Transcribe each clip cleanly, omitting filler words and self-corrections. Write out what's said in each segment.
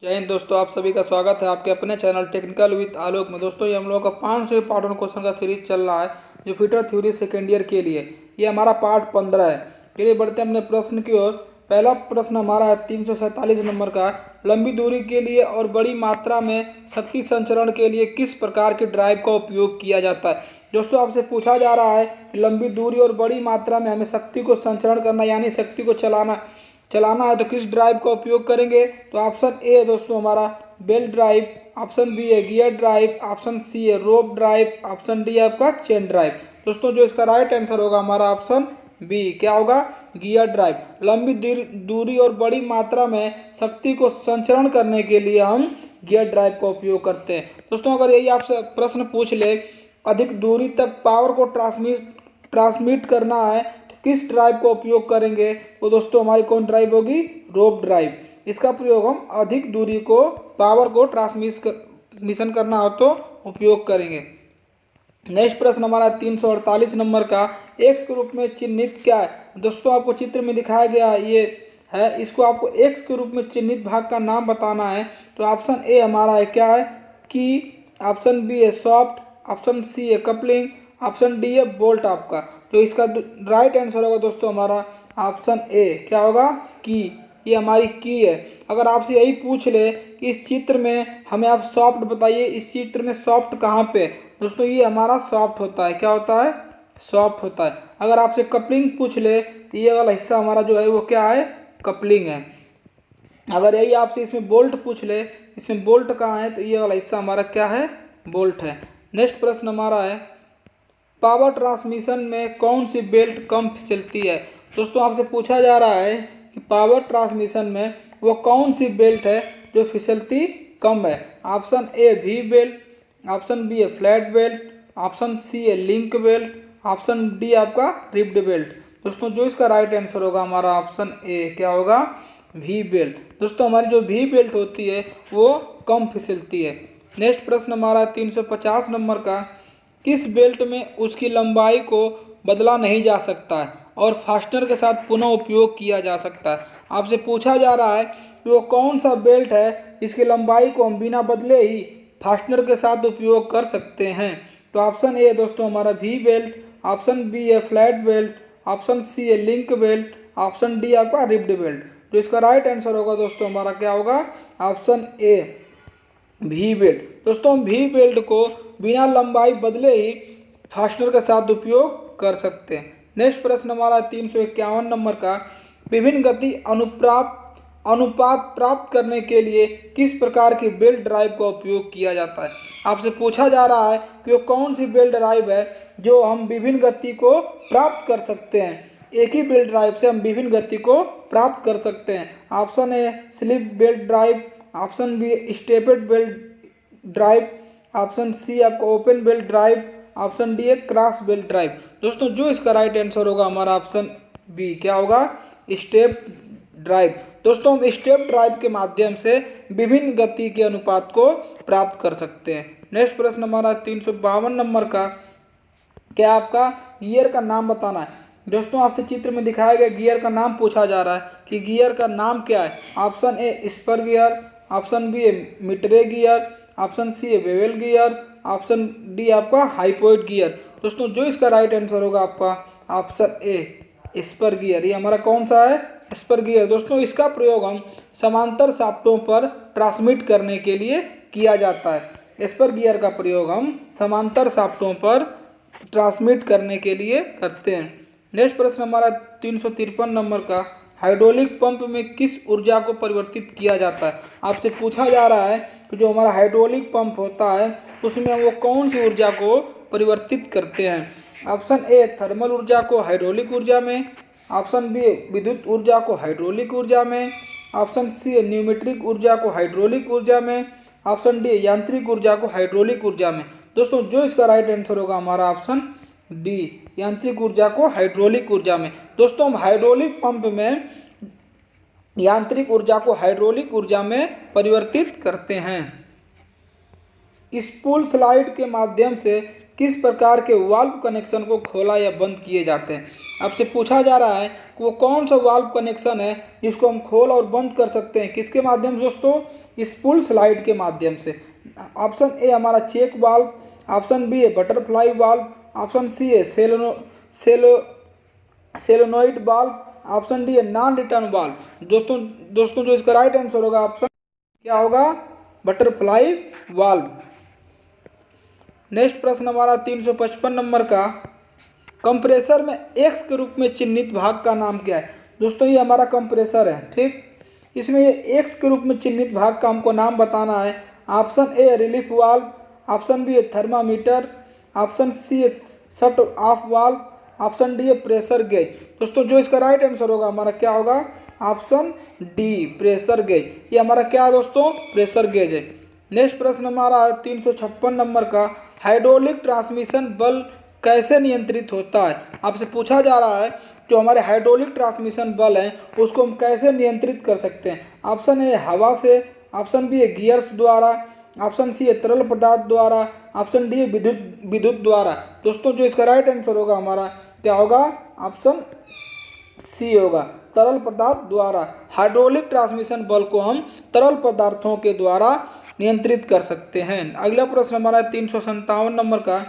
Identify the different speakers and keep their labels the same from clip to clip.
Speaker 1: जय हिंद दोस्तों, आप सभी का स्वागत है आपके अपने चैनल टेक्निकल विद आलोक में। दोस्तों, ये हम लोगों का 500 पार्ट वन क्वेश्चन का सीरीज चल रहा है जो फिटर थ्योरी सेकेंड ईयर के लिए। ये हमारा पार्ट 15 है। चलिए बढ़ते हैं अपने प्रश्न की ओर। पहला प्रश्न हमारा है 347 नंबर का। लंबी दूरी के लिए और बड़ी मात्रा में शक्ति संचरण के लिए किस प्रकार के ड्राइव का उपयोग किया जाता है। दोस्तों, आपसे पूछा जा रहा है कि लंबी दूरी और बड़ी मात्रा में हमें शक्ति को संचरण करना यानी शक्ति को चलाना है तो किस ड्राइव का उपयोग करेंगे। तो ऑप्शन ए है दोस्तों हमारा बेल्ट ड्राइव, ऑप्शन बी है गियर ड्राइव, ऑप्शन सी है रोप ड्राइव, ऑप्शन डी आपका चेन ड्राइव। दोस्तों, जो इसका राइट आंसर होगा हमारा ऑप्शन बी, क्या होगा, गियर ड्राइव। लंबी दूरी और बड़ी मात्रा में शक्ति को संचरण करने के लिए हम गियर ड्राइव का उपयोग करते हैं। दोस्तों, अगर यही आपसे प्रश्न पूछ ले अधिक दूरी तक पावर को ट्रांसमिट करना है तो किस ड्राइव का उपयोग करेंगे, तो दोस्तों हमारी कौन ड्राइव होगी, रोप ड्राइव। इसका प्रयोग हम अधिक दूरी को पावर को ट्रांसमिशन करना हो तो उपयोग करेंगे। नेक्स्ट प्रश्न हमारा 348 नंबर का। एक्स के रूप में चिन्हित क्या है। दोस्तों, आपको चित्र में दिखाया गया ये है, इसको आपको एक्स के रूप में चिन्हित भाग का नाम बताना है। तो ऑप्शन ए हमारा है क्या है, की, ऑप्शन बी है सॉफ्ट, ऑप्शन सी है कपलिंग, ऑप्शन डी है बोल्ट आपका। तो इसका राइट आंसर होगा दोस्तों हमारा ऑप्शन ए, क्या होगा, की। ये हमारी की है। अगर आपसे यही पूछ ले कि इस चित्र में हमें आप सॉफ्ट बताइए, इस चित्र में सॉफ्ट कहाँ पे, दोस्तों ये हमारा सॉफ्ट होता है, क्या होता है, सॉफ्ट होता है। अगर आपसे कपलिंग पूछ ले तो ये वाला हिस्सा हमारा जो है वो क्या है, कपलिंग है। अगर यही आपसे इसमें बोल्ट पूछ ले, इसमें बोल्ट कहाँ है, तो ये वाला हिस्सा हमारा क्या है, बोल्ट है। नेक्स्ट प्रश्न हमारा है पावर ट्रांसमिशन में कौन सी बेल्ट कम फिसलती है। दोस्तों, आपसे पूछा जा रहा है कि पावर ट्रांसमिशन में वो कौन सी बेल्ट है जो फिसलती कम है। Option A V belt, option B है फ्लैट बेल्ट, ऑप्शन सी है लिंक बेल्ट, ऑप्शन डी आपका रिब्ड बेल्ट। दोस्तों, जो इसका राइट आंसर होगा हमारा ऑप्शन ए, क्या होगा, वी बेल्ट। दोस्तों, हमारी जो वी बेल्ट होती है वो कम फिसलती है। नेक्स्ट प्रश्न हमारा 350 नंबर का। किस बेल्ट में उसकी लंबाई को बदला नहीं जा सकता है और फास्टनर के साथ पुनः उपयोग किया जा सकता है। आपसे पूछा जा रहा है कि वो कौन सा बेल्ट है जिसकी लंबाई को हम बिना बदले ही फास्टनर के साथ उपयोग कर सकते हैं। तो ऑप्शन ए दोस्तों हमारा वी बेल्ट, ऑप्शन बी है फ्लैट बेल्ट, ऑप्शन सी है लिंक बेल्ट, ऑप्शन डी आपका रिब्ड बेल्ट। तो इसका राइट आंसर होगा दोस्तों हमारा क्या होगा, ऑप्शन ए, वी बेल्ट। दोस्तों, हम वी बेल्ट को बिना लंबाई बदले ही फास्टनर के साथ उपयोग कर सकते हैं। नेक्स्ट प्रश्न हमारा 351 नंबर का। विभिन्न गति अनुपात प्राप्त करने के लिए किस प्रकार की बेल्ट ड्राइव का उपयोग किया जाता है। आपसे पूछा जा रहा है कि वो कौन सी बेल्ट ड्राइव है जो हम विभिन्न गति को प्राप्त कर सकते हैं। एक ही बेल्ट ड्राइव से हम विभिन्न गति को प्राप्त कर सकते हैं। Option A slip belt drive, option B stepped belt drive, option C आपका open belt drive, option D है क्रॉस बेल्ट ड्राइव। दोस्तों, जो इसका राइट आंसर होगा हमारा ऑप्शन बी, क्या होगा, स्टेप ड्राइव। दोस्तों, हम स्टेप ड्राइव के माध्यम से विभिन्न गति के अनुपात को प्राप्त कर सकते हैं। नेक्स्ट प्रश्न हमारा 352 नंबर का। क्या आपका गियर का नाम बताना है। दोस्तों, आपसे चित्र में दिखाया गया गियर का नाम पूछा जा रहा है कि गियर का नाम क्या है। Option A spur gear, option B है मिटरे गियर, ऑप्शन सी है बेवल गियर, ऑप्शन डी आपका हाइपोइड गियर। दोस्तों, जो इसका राइट आंसर होगा आपका ऑप्शन ए स्पर गियर। ये हमारा कौन सा है, स्पर गियर। दोस्तों, इसका प्रयोग हम समांतर शाफ्टों पर ट्रांसमिट करने के लिए किया जाता है। स्पर गियर का प्रयोग हम समांतर शाफ्टों पर ट्रांसमिट करने के लिए करते हैं। नेक्स्ट प्रश्न हमारा 353 नंबर का। हाइड्रोलिक पंप में किस ऊर्जा को परिवर्तित किया जाता है। आपसे पूछा जा रहा है कि जो हमारा हाइड्रोलिक पंप होता है उसमें हम वो कौन सी ऊर्जा को परिवर्तित करते हैं। ऑप्शन ए थर्मल ऊर्जा को हाइड्रोलिक ऊर्जा में, ऑप्शन बी विद्युत ऊर्जा को हाइड्रोलिक ऊर्जा में, ऑप्शन सी न्यूमेट्रिक ऊर्जा को हाइड्रोलिक ऊर्जा में, ऑप्शन डी यांत्रिक ऊर्जा को हाइड्रोलिक ऊर्जा में। दोस्तों, जो इसका राइट आंसर होगा हमारा ऑप्शन डी यांत्रिक ऊर्जा को हाइड्रोलिक ऊर्जा में। दोस्तों, हम हाइड्रोलिक पंप में यांत्रिक ऊर्जा को हाइड्रोलिक ऊर्जा में परिवर्तित करते हैं। स्पूल स्लाइड के माध्यम से किस प्रकार के वाल्व कनेक्शन को खोला या बंद किए जाते हैं। आपसे पूछा जा रहा है कि वो कौन सा वाल्व कनेक्शन है जिसको हम खोल और बंद कर सकते हैं, किसके माध्यम से दोस्तों, स्पूल स्लाइड के माध्यम से। ऑप्शन ए हमारा चेक वाल्व, ऑप्शन बी है बटरफ्लाई वाल्व, ऑप्शन सी है सेलोनोइड वाल्व, ऑप्शन डी है नॉन रिटर्न वाल्व। दोस्तों जो इसका राइट आंसर होगा ऑप्शन क्या होगा, बटरफ्लाई वाल्व। नेक्स्ट प्रश्न हमारा 355 नंबर का, कंप्रेसर में एक्स के रूप में चिन्हित भाग का नाम क्या है। दोस्तों ये हमारा कंप्रेसर है, ठीक। इसमें ये एक्स के रूप में चिन्हित भाग का हमको नाम बताना है। Option A relief valve, option B है थर्मामीटर, ऑप्शन सी है shut off valve, option D है प्रेशर गेज। दोस्तों जो इसका राइट आंसर होगा हमारा क्या होगा, ऑप्शन डी प्रेशर गेज। ये हमारा क्या है दोस्तों, प्रेशर गेज है। नेक्स्ट प्रश्न हमारा 356 नंबर का, हाइड्रोलिक ट्रांसमिशन बल कैसे नियंत्रित होता है। आपसे पूछा जा रहा है जो हमारे हाइड्रोलिक ट्रांसमिशन बल हैं उसको हम कैसे नियंत्रित कर सकते हैं। ऑप्शन ए हवा से, ऑप्शन बी है गियर्स द्वारा, ऑप्शन सी है तरल पदार्थ द्वारा, ऑप्शन डी है विद्युत द्वारा। दोस्तों जो इसका राइट आंसर होगा हमारा क्या होगा, ऑप्शन सी होगा, तरल पदार्थ द्वारा। हाइड्रोलिक ट्रांसमिशन बल को हम तरल पदार्थों के द्वारा नियंत्रित कर सकते हैं। अगला प्रश्न हमारा 357 नंबर का,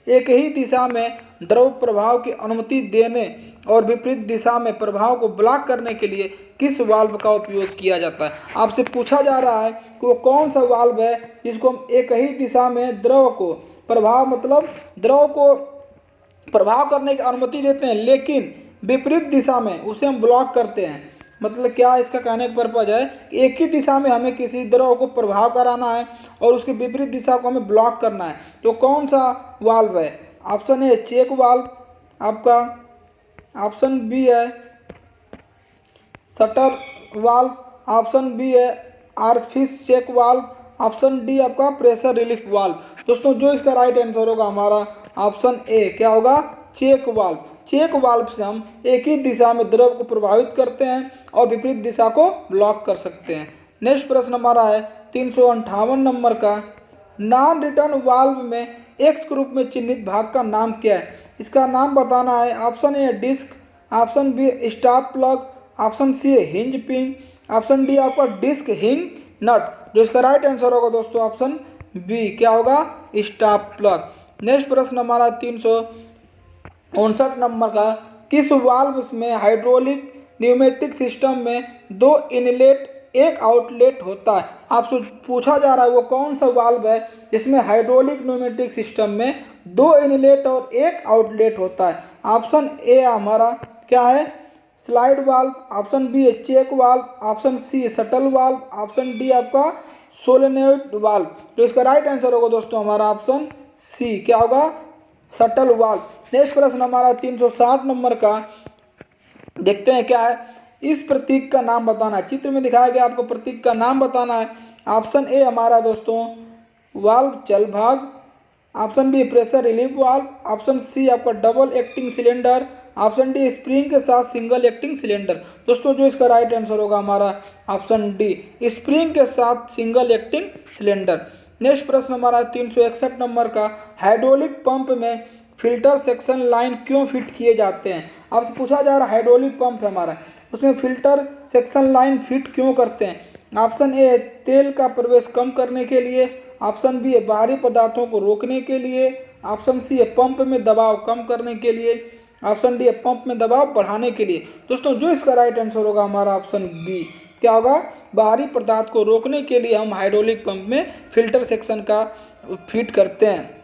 Speaker 1: एक ही दिशा में द्रव प्रवाह की अनुमति देने और विपरीत दिशा में प्रवाह को ब्लॉक करने के लिए किस वाल्व का उपयोग किया जाता है। आपसे पूछा जा रहा है कि वो कौन सा वाल्व है जिसको हम एक ही दिशा में द्रव को प्रवाह मतलब द्रव को प्रवाह करने की अनुमति देते हैं लेकिन विपरीत दिशा में उसे हम ब्लॉक करते हैं। मतलब क्या इसका कहने का पर्पज है, एक ही दिशा में हमें किसी द्रव को प्रवाह कराना है और उसके विपरीत दिशा को हमें ब्लॉक करना है। तो कौन सा वाल्व है। ऑप्शन ए चेक वाल्व आपका, ऑप्शन बी है शटर वाल्व, ऑप्शन बी है आरफिस चेक वाल्व, ऑप्शन डी आपका प्रेशर रिलीफ वाल्व। दोस्तों जो इसका राइट आंसर होगा हमारा ऑप्शन ए क्या होगा, चेक वाल्व। चेक वाल्व से हम एक ही दिशा में द्रव को प्रभावित करते हैं और विपरीत दिशा को ब्लॉक कर सकते हैं। नेक्स्ट प्रश्न हमारा है 358 नंबर का, नॉन रिटर्न वाल्व में एक्स के रूप में चिन्हित भाग का नाम क्या है। इसका नाम बताना है। Option A disc, option B stop plug, option C है हिंज पिन, ऑप्शन डी आपका डिस्क हिंग नट। जो इसका राइट आंसर होगा दोस्तों ऑप्शन बी क्या होगा, स्टॉप प्लग। नेक्स्ट प्रश्न हमारा 359 नंबर का, किस वाल्व में हाइड्रोलिक न्यूमेटिक सिस्टम में दो इनलेट एक आउटलेट होता है। आपसे पूछा जा रहा है वो कौन सा वाल्व है जिसमें हाइड्रोलिक न्यूमेटिक सिस्टम में दो इनलेट और एक आउटलेट होता है। ऑप्शन ए हमारा क्या है, स्लाइड वाल्व, ऑप्शन बी है चेक वाल्व, ऑप्शन सी है शटल वाल्व, ऑप्शन डी आपका सोलेनोइड वाल्व। तो इसका राइट आंसर होगा दोस्तों हमारा ऑप्शन सी क्या होगा, शटल वाल्व। नेक्स्ट प्रश्न हमारा 360 नंबर का, देखते हैं क्या है। इस प्रतीक का नाम बताना है। चित्र में दिखाया गया आपको प्रतीक का नाम बताना है। ऑप्शन ए हमारा दोस्तों वाल्व चल भाग, option B pressure relief valve, option C आपका double acting cylinder, option D spring के साथ सिंगल एक्टिंग सिलेंडर। दोस्तों जो इसका राइट आंसर होगा हमारा ऑप्शन डी स्प्रिंग के साथ सिंगल एक्टिंग सिलेंडर। नेक्स्ट प्रश्न हमारा 361 नंबर का, हाइड्रोलिक पंप में फिल्टर सेक्शन लाइन क्यों फिट किए जाते हैं। आपसे पूछा जा रहा है हाइड्रोलिक पंप है हमारा, उसमें फिल्टर सेक्शन लाइन फिट क्यों करते हैं। ऑप्शन ए तेल का प्रवेश कम करने के लिए, ऑप्शन बी है बाहरी पदार्थों को रोकने के लिए, ऑप्शन सी है पंप में दबाव कम करने के लिए, ऑप्शन डी है पंप में दबाव बढ़ाने के लिए। दोस्तों जो इसका राइट आंसर होगा हमारा ऑप्शन बी क्या होगा, बाहरी पदार्थ को रोकने के लिए हम हाइड्रोलिक पंप में फिल्टर सेक्शन का फिट करते हैं।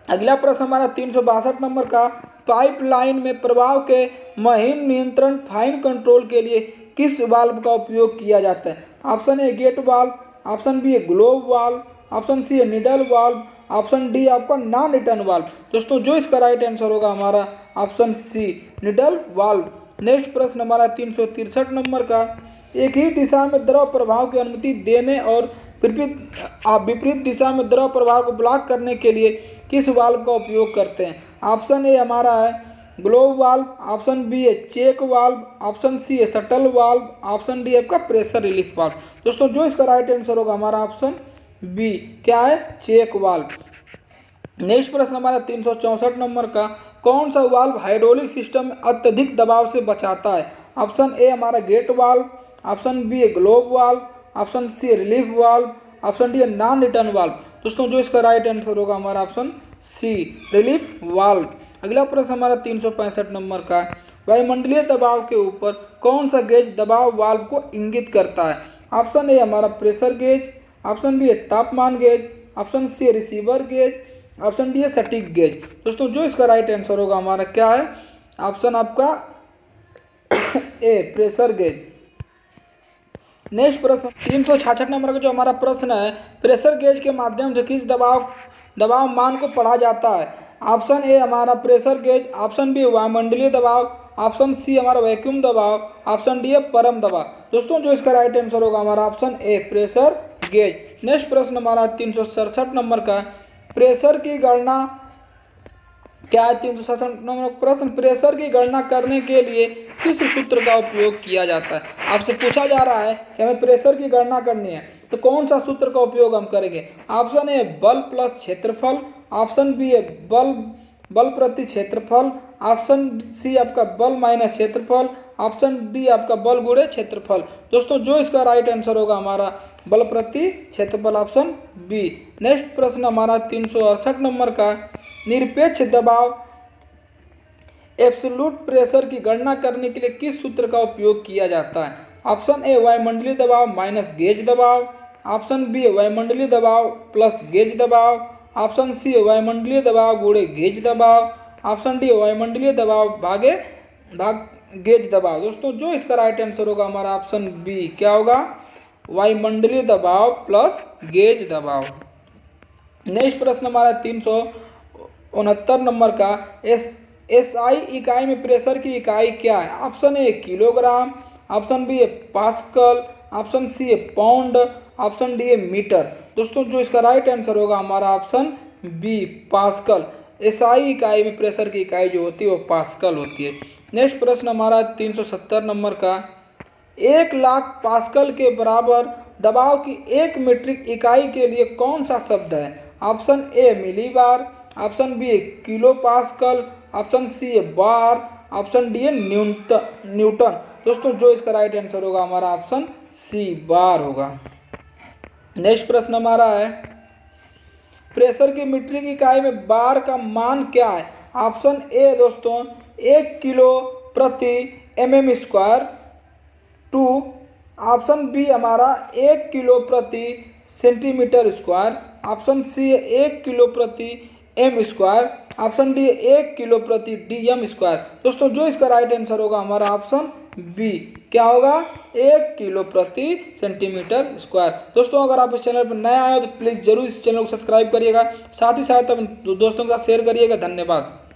Speaker 1: अगला प्रश्न हमारा 362 नंबर का, पाइपलाइन में प्रवाह के महीन नियंत्रण फाइन कंट्रोल के लिए किस वाल्व का उपयोग किया जाता है। Option A gate valve, option B है ग्लोब वाल्व, ऑप्शन सी है निडल वाल्व, ऑप्शन डी आपका नॉन रिटर्न वाल्व। दोस्तों जो इसका राइट आंसर होगा हमारा option C needle valve. Next प्रश्न हमारा 363 नंबर का, एक ही दिशा में द्रव प्रवाह की अनुमति देने और विपरीत दिशा में द्रव प्रवाह को ब्लॉक करने के लिए किस वाल्व का उपयोग करते हैं। ऑप्शन ए हमारा है ग्लोब वाल्व, ऑप्शन बी है चेक वाल्व, ऑप्शन सी है शटल वाल्व, ऑप्शन डी आपका प्रेशर रिलीफ वाल्व। दोस्तों जो इसका राइट आंसर होगा हमारा ऑप्शन बी क्या है, चेक वाल्व। नेक्स्ट प्रश्न हमारा 364 नंबर का, कौन सा वाल्व हाइड्रोलिक सिस्टम में अत्यधिक दबाव से बचाता है? ऑप्शन ए हमारा गेट वाल्व, ऑप्शन बी है ग्लोब वाल्व, ऑप्शन सी है रिलीफ वाल्व, ऑप्शन डी है नॉन रिटर्न वाल्व। दोस्तों जो इसका राइट आंसर होगा हमारा ऑप्शन सी, रिलीफ वाल्व। अगला प्रश्न हमारा 365 नंबर का, वायुमंडलीय दबाव के ऊपर कौन सा गेज दबाव वाल्व को इंगित करता है? ऑप्शन ए हमारा प्रेशर गेज, ऑप्शन बी है तापमान गेज, ऑप्शन सी है रिसीवर गेज, ऑप्शन डी है सटीक गेज। दोस्तों जो इसका राइट आंसर होगा हमारा क्या है, ऑप्शन आपका ए, प्रेशर गेज। नेक्स्ट प्रश्न 366 नंबर का जो हमारा प्रश्न है, प्रेशर गेज के माध्यम से किस दबाव मान को पढ़ा जाता है? ऑप्शन ए हमारा प्रेशर गेज, ऑप्शन बी वायुमंडलीय दबाव, ऑप्शन सी हमारा वैक्यूम दबाव, ऑप्शन डी है परम दबाव। दोस्तों जो इसका राइट आंसर होगा हमारा option A, pressure gauge. Next प्रश्न हमारा 367 नंबर का, प्रेशर की गणना क्या है? 367 नंबर प्रश्न, प्रेशर की गणना करने के लिए किस सूत्र का उपयोग किया जाता है? आपसे पूछा जा रहा है कि हमें प्रेशर की गणना करनी है तो कौन सा सूत्र का उपयोग हम करेंगे? ऑप्शन ए बल प्लस क्षेत्रफल, ऑप्शन बी है बल प्रति क्षेत्रफल, ऑप्शन सी आपका बल माइनस क्षेत्रफल, ऑप्शन डी आपका बल गुणे क्षेत्रफल। दोस्तों जो इसका राइट आंसर होगा हमारा बल प्रति क्षेत्रफल, ऑप्शन बी। नेक्स्ट प्रश्न हमारा 368 नंबर का, निरपेक्ष दबाव एब्सोल्यूट प्रेशर की गणना करने के लिए किस सूत्र का उपयोग किया जाता है? ऑप्शन ए वायुमंडलीय दबाव माइनस गेज दबाव, ऑप्शन बी वायुमंडलीय दबाव प्लस गेज दबाव, ऑप्शन सी वायुमंडलीय दबाव गुणे गेज दबाव, ऑप्शन डी वायुमंडलीय दबाव भाग गेज दबाव। दोस्तों जो इसका राइट आंसर होगा हमारा ऑप्शन बी, क्या होगा, वायुमंडलीय दबाव प्लस गेज दबाव। नेक्स्ट प्रश्न हमारा 369 नंबर का, एसआई इकाई में प्रेशर की इकाई क्या है? Option A kilogram, option B है पास्कल, ऑप्शन सी है पाउंड, ऑप्शन डी है मीटर। दोस्तों जो इसका राइट आंसर होगा हमारा ऑप्शन बी, पास्कल। एसआई इकाई में प्रेशर की इकाई जो होती है वो पास्कल होती है। नेक्स्ट प्रश्न हमारा 370 नंबर का, 1,00,000 पास्कल के बराबर दबाव की 1 मीट्रिक इकाई के लिए कौन सा शब्द है? Option A millibar, option B है किलो पास्कल, ऑप्शन सी है बार, ऑप्शन डी है न्यूटन। दोस्तों जो इसका राइट आंसर होगा हमारा ऑप्शन सी, बार होगा। नेक्स्ट प्रश्न हमारा है, प्रेशर की मीट्रिक इकाई में बार का मान क्या है? ऑप्शन ए दोस्तों 1 किलो प्रति mm square, two option B हमारा 1 किलो प्रति centimetre square, option C 1 kilo प्रति M square, option D 1 kilo प्रति dm स्क्वायर। दोस्तों जो इसका राइट आंसर होगा हमारा ऑप्शन बी, क्या होगा, 1 किलो प्रति सेंटीमीटर स्क्वायर। दोस्तों अगर आप इस चैनल पर नए आए हो तो प्लीज़ जरूर इस चैनल को सब्सक्राइब करिएगा, साथ ही साथ अपने दोस्तों के साथ शेयर करिएगा। धन्यवाद।